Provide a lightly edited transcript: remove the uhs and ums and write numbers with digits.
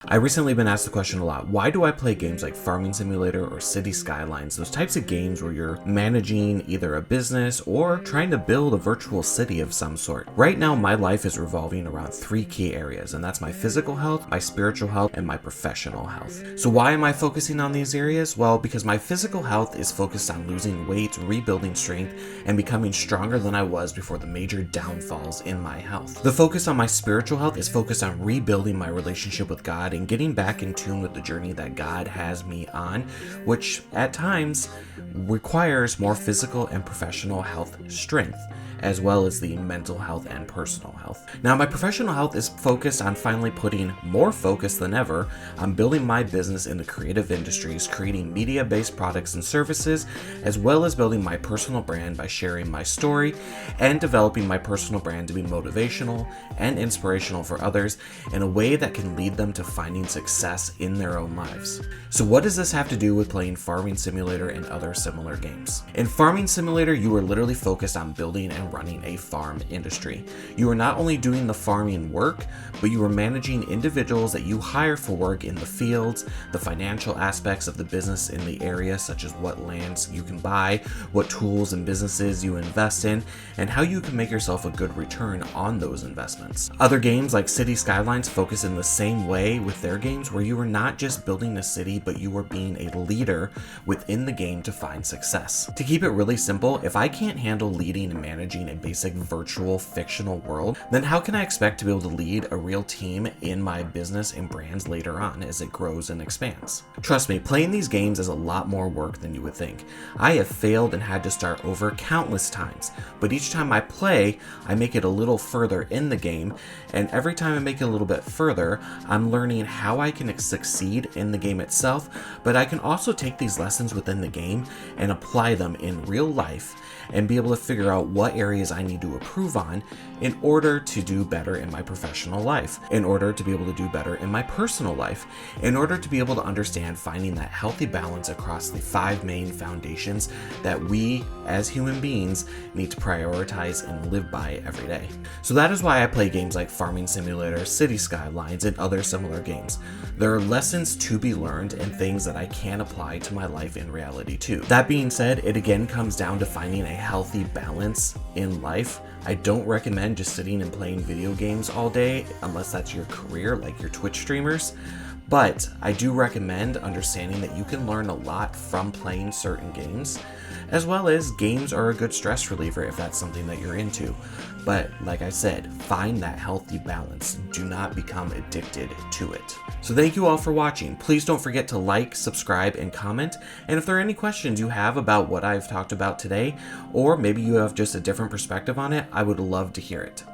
I've recently been asked the question a lot, why do I play games like Farming Simulator or City Skylines, those types of games where you're managing either a business or trying to build a virtual city of some sort? Right now, my life is revolving around three key areas, and that's my physical health, my spiritual health, and my professional health. So why am I focusing on these areas? Well, because my physical health is focused on losing weight, rebuilding strength, and becoming stronger than I was before the major downfalls in my health. The focus on my spiritual health is focused on rebuilding my relationship with God and getting back in tune with the journey that God has me on, which at times requires more physical and professional health strength, as well as the mental health and personal health. Now, my professional health is focused on finally putting more focus than ever on building my business in the creative industries, creating media-based products and services, as well as building my personal brand by sharing my story and developing my personal brand to be motivational and inspirational for others in a way that can lead them to finding success in their own lives. So what does this have to do with playing Farming Simulator and other similar games? In Farming Simulator, you are literally focused on building and running a farm industry. You are not only doing the farming work, but you are managing individuals that you hire for work in the fields, the financial aspects of the business in the area, such as what lands you can buy, what tools and businesses you invest in, and how you can make yourself a good return on those investments. Other games like City Skylines focus in the same way with their games, where you are not just building a city, but you are being a leader within the game to find success. To keep it really simple, if I can't handle leading and managing a basic virtual fictional world, then how can I expect to be able to lead a real team in my business and brands later on as it grows and expands? Trust me, playing these games is a lot more work than you would think. I have failed and had to start over countless times, but each time I play, I make it a little further in the game, and every time I make it a little bit further, I'm learning how I can succeed in the game itself, but I can also take these lessons within the game and apply them in real life and be able to figure out what areas I need to improve on in order to do better in my professional life, in order to be able to do better in my personal life, in order to be able to understand finding that healthy balance across the 5 main foundations that we as human beings need to prioritize and live by every day. So that is why I play games like Farming Simulator, City Skylines, and other similar games. There are lessons to be learned and things that I can apply to my life in reality too. That being said, it again comes down to finding a healthy balance in life. I don't recommend just sitting and playing video games all day unless that's your career, like your Twitch streamers. But I do recommend understanding that you can learn a lot from playing certain games, as well as games are a good stress reliever if that's something that you're into. But like I said, find that healthy balance. Do not become addicted to it. So thank you all for watching. Please don't forget to like, subscribe, and comment. And if there are any questions you have about what I've talked about today, or maybe you have just a different perspective on it, I would love to hear it.